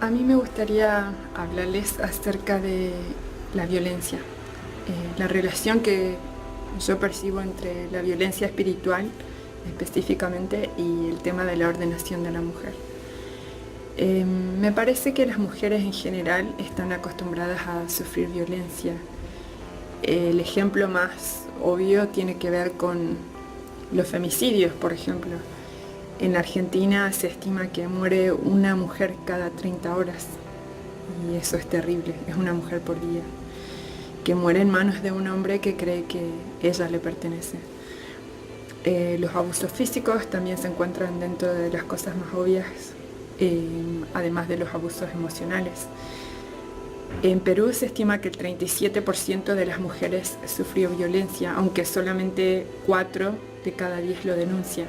A mí me gustaría hablarles acerca de la violencia, la relación que yo percibo entre la violencia espiritual específicamente y el tema de la ordenación de la mujer. Me parece que las mujeres en general están acostumbradas a sufrir violencia. El ejemplo más obvio tiene que ver con los femicidios, por ejemplo. En Argentina se estima que muere una mujer cada 30 horas y eso es terrible, es una mujer por día, que muere en manos de un hombre que cree que ella le pertenece. Los abusos físicos también se encuentran dentro de las cosas más obvias, además de los abusos emocionales. En Perú se estima que el 37% de las mujeres sufrió violencia, aunque solamente 4 de cada 10 lo denuncian.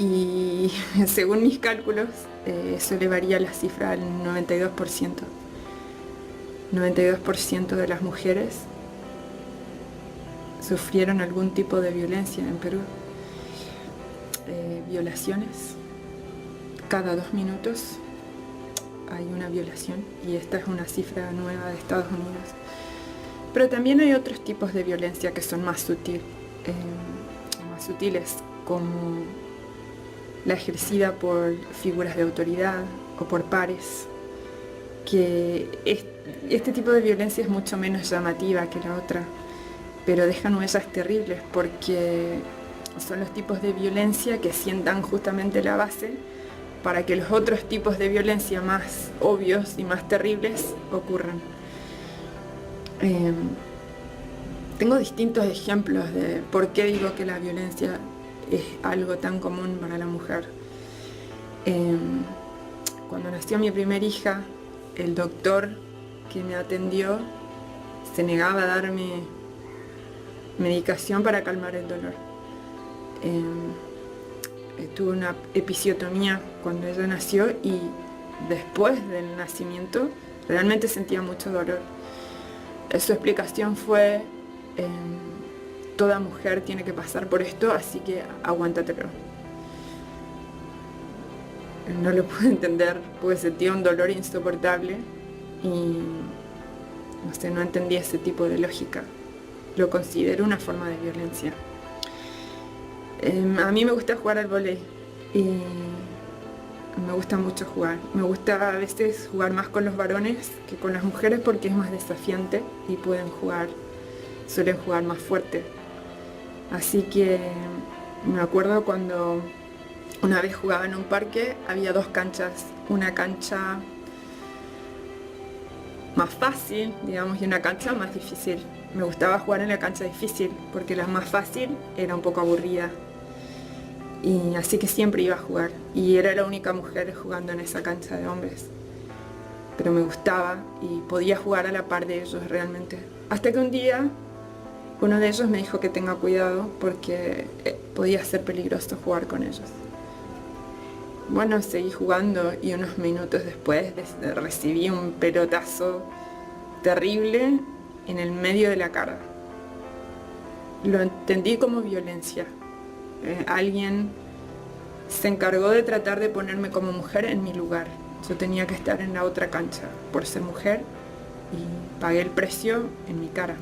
Y según mis cálculos, eso elevaría la cifra al 92%. 92% de las mujeres sufrieron algún tipo de violencia en Perú. Violaciones. Cada 2 minutos hay una violación y esta es una cifra nueva de Estados Unidos. Pero también hay otros tipos de violencia que son más sutiles, como la ejercida por figuras de autoridad o por pares, que este tipo de violencia es mucho menos llamativa que la otra, pero dejan huellas terribles porque son los tipos de violencia que sientan justamente la base para que los otros tipos de violencia más obvios y más terribles ocurran. Tengo distintos ejemplos de por qué digo que la violencia es algo tan común para la mujer. Cuando nació mi primera hija, el doctor que me atendió se negaba a darme medicación para calmar el dolor. Tuve una episiotomía cuando ella nació y después del nacimiento realmente sentía mucho dolor. Su explicación fue: toda mujer tiene que pasar por esto, así que aguántatelo. No lo pude entender porque sentía un dolor insoportable y no entendía ese tipo de lógica. Lo considero una forma de violencia. A mí me gusta jugar al vóley y me gusta mucho jugar. Me gusta a veces jugar más con los varones que con las mujeres porque es más desafiante y suelen jugar más fuerte. Así que me acuerdo cuando una vez jugaba en un parque, había 2 canchas, una cancha más fácil, digamos, y una cancha más difícil. Me gustaba jugar en la cancha difícil porque la más fácil era un poco aburrida. Y así que siempre iba a jugar y era la única mujer jugando en esa cancha de hombres. Pero me gustaba y podía jugar a la par de ellos realmente. Hasta que un día uno de ellos me dijo que tenga cuidado porque podía ser peligroso jugar con ellos. Bueno, seguí jugando y unos minutos después recibí un pelotazo terrible en el medio de la cara. Lo entendí como violencia. Alguien se encargó de tratar de ponerme como mujer en mi lugar. Yo tenía que estar en la otra cancha por ser mujer y pagué el precio en mi cara.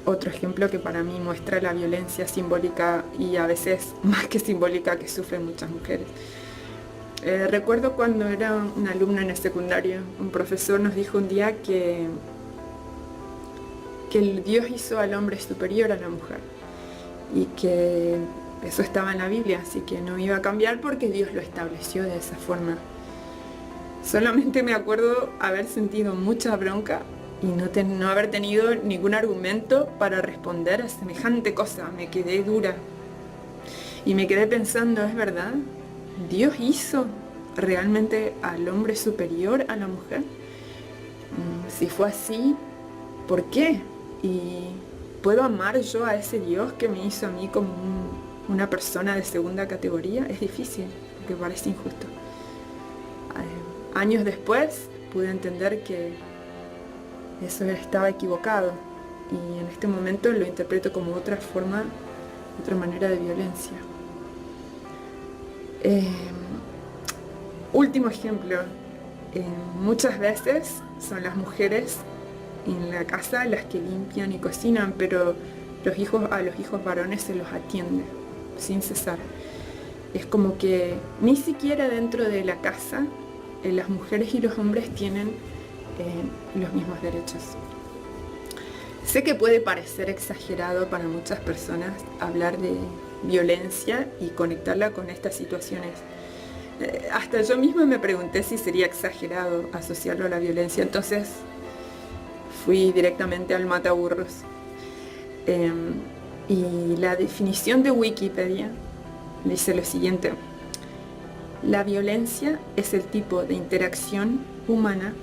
Otro ejemplo que para mí muestra la violencia simbólica y a veces más que simbólica que sufren muchas mujeres. Recuerdo cuando era una alumna en el secundario, un profesor nos dijo un día que el Dios hizo al hombre superior a la mujer y que eso estaba en la Biblia, así que no iba a cambiar porque Dios lo estableció de esa forma. Solamente me acuerdo haber sentido mucha bronca y no haber tenido ningún argumento para responder a semejante cosa. Me quedé dura y me quedé pensando, ¿es verdad? ¿Dios hizo realmente al hombre superior a la mujer? Si fue así, ¿por qué? ¿Y puedo amar yo a ese Dios que me hizo a mí como una persona de segunda categoría? Es difícil, porque parece injusto. Años después pude entender que eso estaba equivocado y en este momento lo interpreto como otra manera de violencia. Último ejemplo, muchas veces son las mujeres en la casa las que limpian y cocinan, pero a los hijos varones se los atiende sin cesar. Es como que ni siquiera dentro de la casa las mujeres y los hombres tienen los mismos derechos. Sé que puede parecer exagerado para muchas personas hablar de violencia y conectarla con estas situaciones. Hasta yo misma me pregunté si sería exagerado asociarlo a la violencia, entonces fui directamente al mataburros. Y la definición de Wikipedia dice lo siguiente: la violencia es el tipo de interacción humana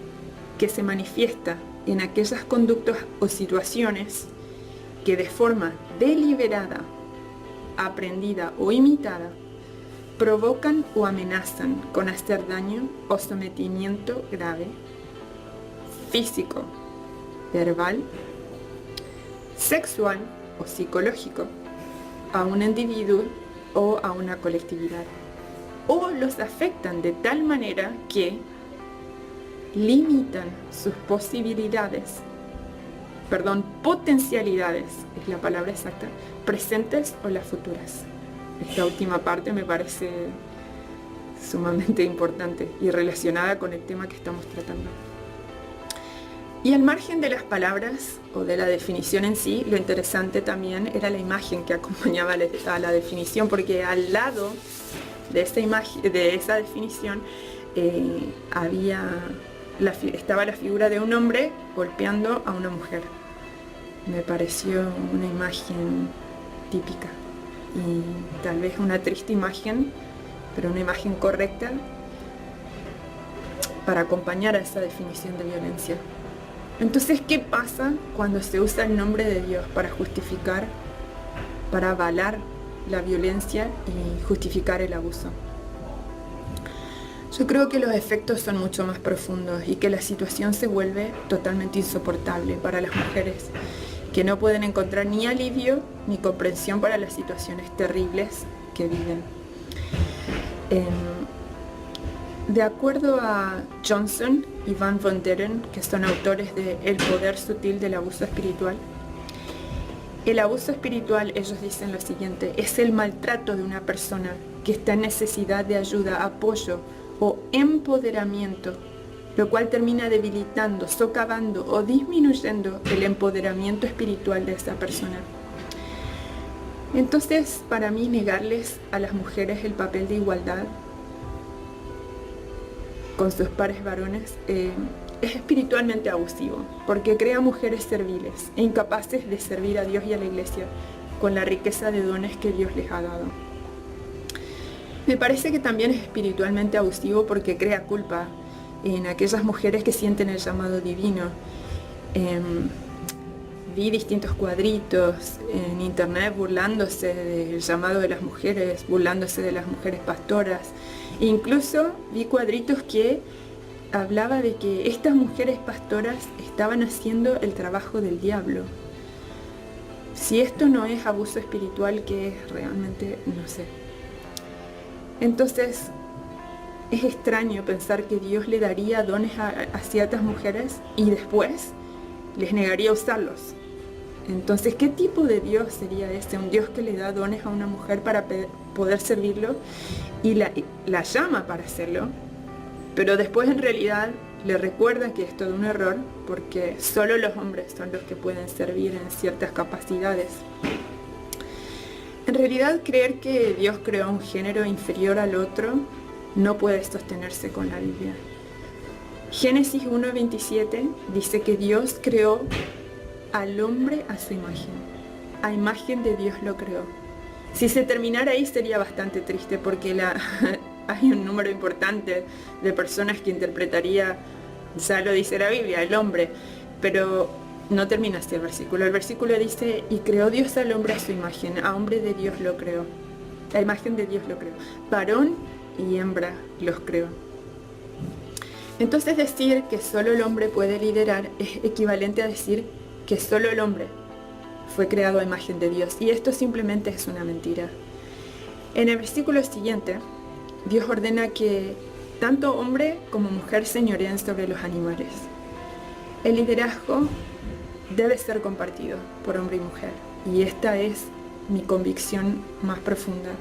que se manifiesta en aquellas conductas o situaciones que de forma deliberada, aprendida o imitada provocan o amenazan con hacer daño o sometimiento grave, físico, verbal, sexual o psicológico a un individuo o a una colectividad, o los afectan de tal manera que limitan sus potencialidades, es la palabra exacta, presentes o las futuras. Esta última parte me parece sumamente importante y relacionada con el tema que estamos tratando. Y al margen de las palabras o de la definición en sí, lo interesante también era la imagen que acompañaba a la definición, porque al lado de esa imagen, de esa definición, estaba la figura de un hombre golpeando a una mujer. Me pareció una imagen típica y tal vez una triste imagen, pero una imagen correcta para acompañar a esa definición de violencia. Entonces, ¿qué pasa cuando se usa el nombre de Dios para justificar, para avalar la violencia y justificar el abuso? Yo creo que los efectos son mucho más profundos y que la situación se vuelve totalmente insoportable para las mujeres, que no pueden encontrar ni alivio ni comprensión para las situaciones terribles que viven. De acuerdo a Johnson y Van Vonderen, que son autores de El poder sutil del abuso espiritual, el abuso espiritual, ellos dicen lo siguiente: es el maltrato de una persona que está en necesidad de ayuda, apoyo o empoderamiento, lo cual termina debilitando, socavando o disminuyendo el empoderamiento espiritual de esa persona. Entonces, para mí, negarles a las mujeres el papel de igualdad con sus pares varones es espiritualmente abusivo, porque crea mujeres serviles e incapaces de servir a Dios y a la Iglesia con la riqueza de dones que Dios les ha dado. Me parece que también es espiritualmente abusivo porque crea culpa en aquellas mujeres que sienten el llamado divino. Vi distintos cuadritos en internet burlándose del llamado de las mujeres, burlándose de las mujeres pastoras. E incluso vi cuadritos que hablaba de que estas mujeres pastoras estaban haciendo el trabajo del diablo. Si esto no es abuso espiritual, ¿qué es realmente? No sé. Entonces, es extraño pensar que Dios le daría dones a ciertas mujeres y después les negaría usarlos. Entonces, ¿qué tipo de Dios sería ese? Un Dios que le da dones a una mujer para poder servirlo y la llama para hacerlo, pero después en realidad le recuerda que es todo un error porque solo los hombres son los que pueden servir en ciertas capacidades. En realidad, creer que Dios creó un género inferior al otro no puede sostenerse con la Biblia. Génesis 1:27 dice que Dios creó al hombre a su imagen. A imagen de Dios lo creó. Si se terminara ahí sería bastante triste porque hay un número importante de personas que interpretaría, ya lo dice la Biblia, el hombre, pero no termina así el versículo. El versículo dice: y creó Dios al hombre a su imagen, a hombre de Dios lo creó. A imagen de Dios lo creó. Varón y hembra los creó. Entonces, decir que solo el hombre puede liderar es equivalente a decir que solo el hombre fue creado a imagen de Dios, y esto simplemente es una mentira. En el versículo siguiente Dios ordena que tanto hombre como mujer señoreen sobre los animales. El liderazgo debe ser compartido por hombre y mujer, y esta es mi convicción más profunda.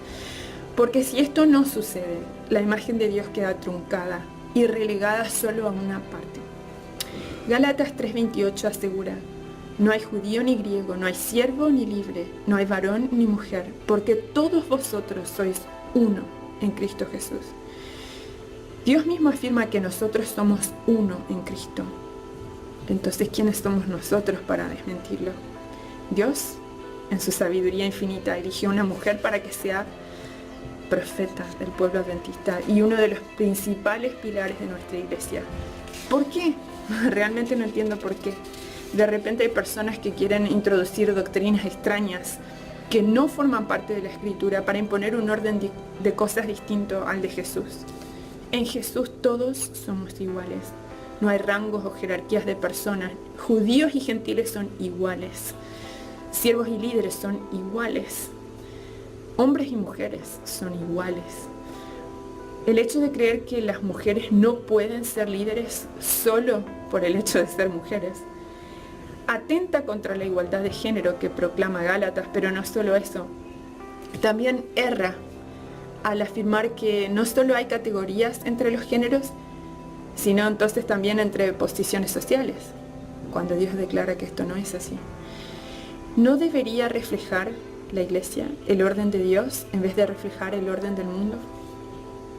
Porque si esto no sucede, la imagen de Dios queda truncada y relegada solo a una parte. Gálatas 3:28 asegura: no hay judío ni griego, no hay siervo ni libre, no hay varón ni mujer, porque todos vosotros sois uno en Cristo Jesús. Dios mismo afirma que nosotros somos uno en Cristo. Entonces, ¿quiénes somos nosotros para desmentirlo? Dios, en su sabiduría infinita, eligió una mujer para que sea profeta del pueblo adventista y uno de los principales pilares de nuestra iglesia. ¿Por qué? Realmente no entiendo por qué. De repente hay personas que quieren introducir doctrinas extrañas que no forman parte de la Escritura para imponer un orden de cosas distinto al de Jesús. En Jesús todos somos iguales. No hay rangos o jerarquías de personas. Judíos y gentiles son iguales. Siervos y líderes son iguales. Hombres y mujeres son iguales. El hecho de creer que las mujeres no pueden ser líderes solo por el hecho de ser mujeres atenta contra la igualdad de género que proclama Gálatas, pero no solo eso. También erra al afirmar que no solo hay categorías entre los géneros, sino entonces también entre posiciones sociales, cuando Dios declara que esto no es así. ¿No debería reflejar la iglesia el orden de Dios en vez de reflejar el orden del mundo?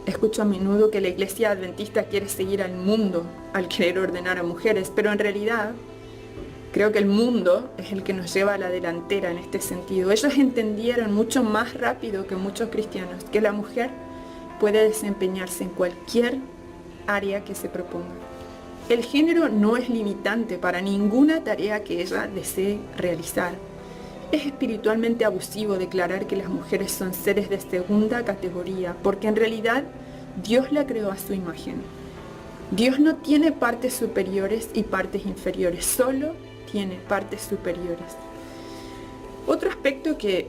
Escucho a menudo que la iglesia adventista quiere seguir al mundo al querer ordenar a mujeres, pero en realidad creo que el mundo es el que nos lleva a la delantera en este sentido. Ellos entendieron mucho más rápido que muchos cristianos que la mujer puede desempeñarse en cualquier área que se proponga. El género no es limitante para ninguna tarea que ella desee realizar. Es espiritualmente abusivo declarar que las mujeres son seres de segunda categoría, porque en realidad Dios la creó a su imagen. Dios no tiene partes superiores y partes inferiores, solo tiene partes superiores. Otro aspecto que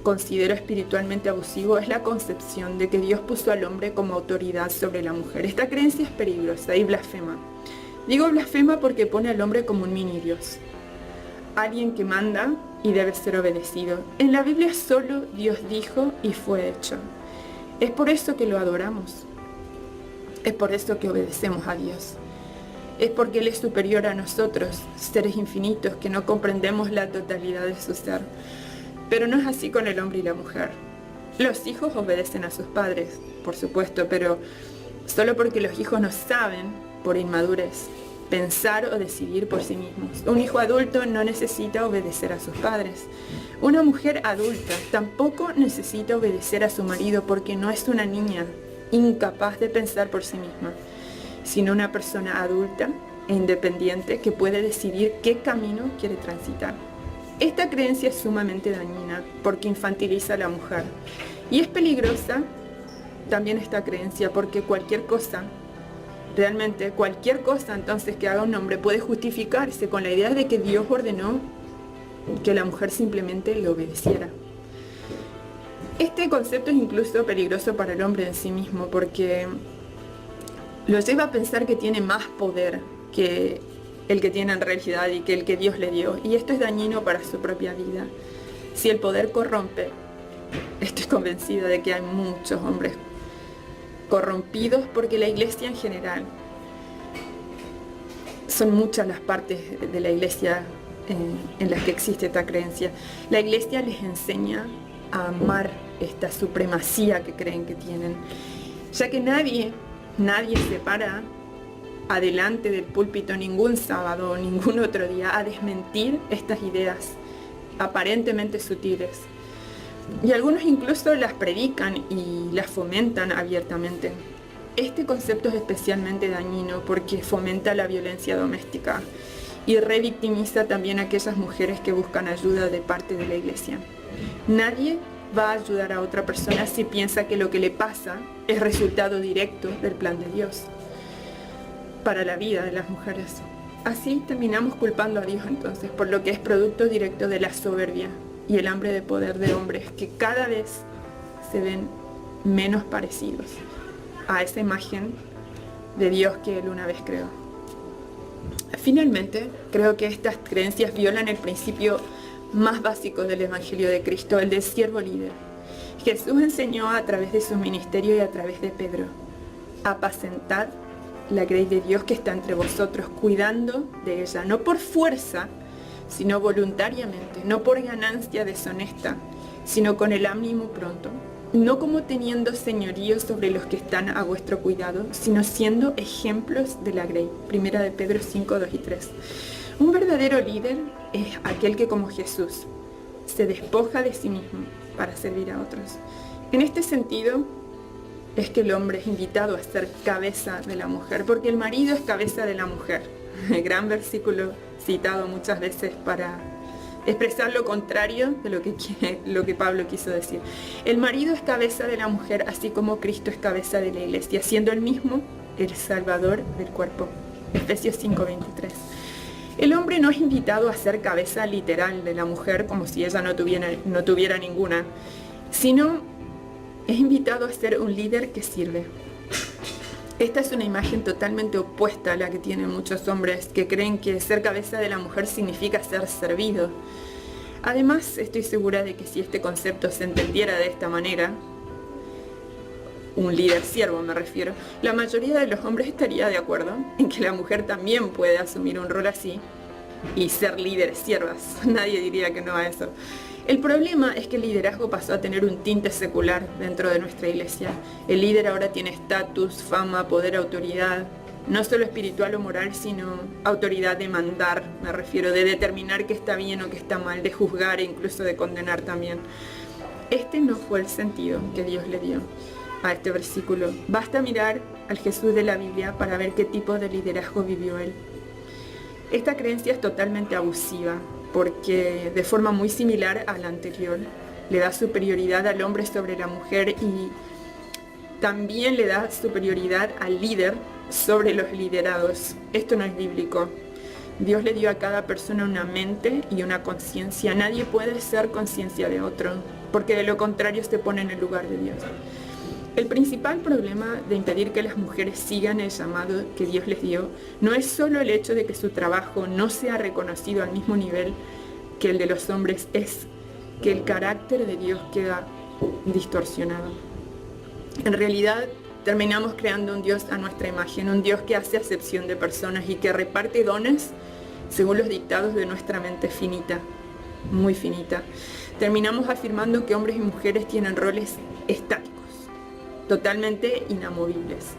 considero espiritualmente abusivo es la concepción de que Dios puso al hombre como autoridad sobre la mujer. Esta creencia es peligrosa y blasfema. Digo blasfema porque pone al hombre como un mini Dios, alguien que manda y debe ser obedecido. En la Biblia solo Dios dijo y fue hecho. Es por eso que lo adoramos. Es por eso que obedecemos a Dios. Es porque Él es superior a nosotros, seres infinitos que no comprendemos la totalidad de su ser. Pero no es así con el hombre y la mujer. Los hijos obedecen a sus padres, por supuesto, pero solo porque los hijos no saben, por inmadurez, pensar o decidir por sí mismos. Un hijo adulto no necesita obedecer a sus padres. Una mujer adulta tampoco necesita obedecer a su marido porque no es una niña incapaz de pensar por sí misma, sino una persona adulta e independiente que puede decidir qué camino quiere transitar. Esta creencia es sumamente dañina porque infantiliza a la mujer. Y es peligrosa también esta creencia porque cualquier cosa, realmente cualquier cosa entonces que haga un hombre puede justificarse con la idea de que Dios ordenó que la mujer simplemente le obedeciera. Este concepto es incluso peligroso para el hombre en sí mismo porque lo lleva a pensar que tiene más poder que el que tiene en realidad y que el que Dios le dio. Y esto es dañino para su propia vida. Si el poder corrompe, estoy convencida de que hay muchos hombres corrompidos porque la iglesia en general, son muchas las partes de la iglesia en las que existe esta creencia. La iglesia les enseña a amar esta supremacía que creen que tienen, ya que nadie se para adelante del púlpito ningún sábado o ningún otro día a desmentir estas ideas aparentemente sutiles. Y algunos incluso las predican y las fomentan abiertamente. Este concepto es especialmente dañino porque fomenta la violencia doméstica y revictimiza también a aquellas mujeres que buscan ayuda de parte de la iglesia. Nadie va a ayudar a otra persona si piensa que lo que le pasa es resultado directo del plan de Dios para la vida de las mujeres. Así terminamos culpando a Dios entonces por lo que es producto directo de la soberbia y el hambre de poder de hombres que cada vez se ven menos parecidos a esa imagen de Dios que Él una vez creó. Finalmente, creo que estas creencias violan el principio más básico del Evangelio de Cristo, el del siervo líder. Jesús enseñó a través de su ministerio y a través de Pedro: apacentad la grey de Dios que está entre vosotros, cuidando de ella, no por fuerza, sino voluntariamente, no por ganancia deshonesta, sino con el ánimo pronto, no como teniendo señorío sobre los que están a vuestro cuidado, sino siendo ejemplos de la grey. Primera de Pedro 5, 2 y 3. Un verdadero líder es aquel que, como Jesús, se despoja de sí mismo para servir a otros. En este sentido es que el hombre es invitado a ser cabeza de la mujer, porque el marido es cabeza de la mujer. El gran versículo citado muchas veces para expresar lo contrario de lo que Pablo quiso decir. El marido es cabeza de la mujer, así como Cristo es cabeza de la iglesia, siendo él mismo el salvador del cuerpo. Efesios 5:23. El hombre no es invitado a ser cabeza literal de la mujer, como si ella no tuviera ninguna, sino es invitado a ser un líder que sirve. Esta es una imagen totalmente opuesta a la que tienen muchos hombres, que creen que ser cabeza de la mujer significa ser servido. Además, estoy segura de que si este concepto se entendiera de esta manera, un líder siervo me refiero, la mayoría de los hombres estaría de acuerdo en que la mujer también puede asumir un rol así y ser líderes siervas. Nadie diría que no a eso. El problema es que el liderazgo pasó a tener un tinte secular dentro de nuestra iglesia. El líder ahora tiene estatus, fama, poder, autoridad, no solo espiritual o moral, sino autoridad de mandar, me refiero, de determinar qué está bien o qué está mal, de juzgar e incluso de condenar también. Este no fue el sentido que Dios le dio a este versículo. Basta mirar al Jesús de la Biblia para ver qué tipo de liderazgo vivió él. Esta creencia es totalmente abusiva, porque de forma muy similar a la anterior, le da superioridad al hombre sobre la mujer y también le da superioridad al líder sobre los liderados. Esto no es bíblico. Dios le dio a cada persona una mente y una conciencia. Nadie puede ser conciencia de otro, porque de lo contrario se pone en el lugar de Dios. El principal problema de impedir que las mujeres sigan el llamado que Dios les dio no es solo el hecho de que su trabajo no sea reconocido al mismo nivel que el de los hombres, es que el carácter de Dios queda distorsionado. En realidad, terminamos creando un Dios a nuestra imagen, un Dios que hace acepción de personas y que reparte dones según los dictados de nuestra mente finita, muy finita. Terminamos afirmando que hombres y mujeres tienen roles estáticos, totalmente inamovibles.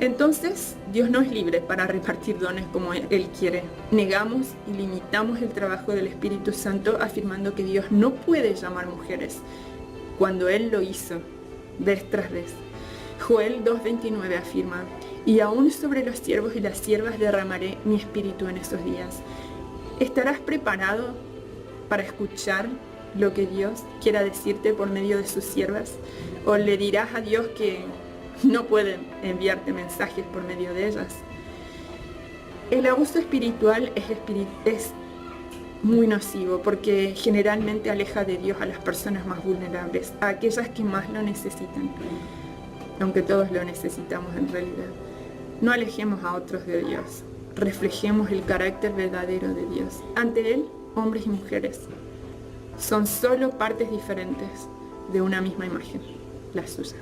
Entonces, Dios no es libre para repartir dones como Él quiere. Negamos y limitamos el trabajo del Espíritu Santo afirmando que Dios no puede llamar mujeres cuando Él lo hizo vez tras vez. Joel 2:29 afirma: y aún sobre los siervos y las siervas derramaré mi espíritu en esos días. ¿Estarás preparado para escuchar lo que Dios quiera decirte por medio de sus siervas? ¿O le dirás a Dios que no puede enviarte mensajes por medio de ellas? El abuso espiritual es muy nocivo porque generalmente aleja de Dios a las personas más vulnerables, a aquellas que más lo necesitan, aunque todos lo necesitamos en realidad. No alejemos a otros de Dios, reflejemos el carácter verdadero de Dios. Ante Él, hombres y mujeres son solo partes diferentes de una misma imagen, la suya.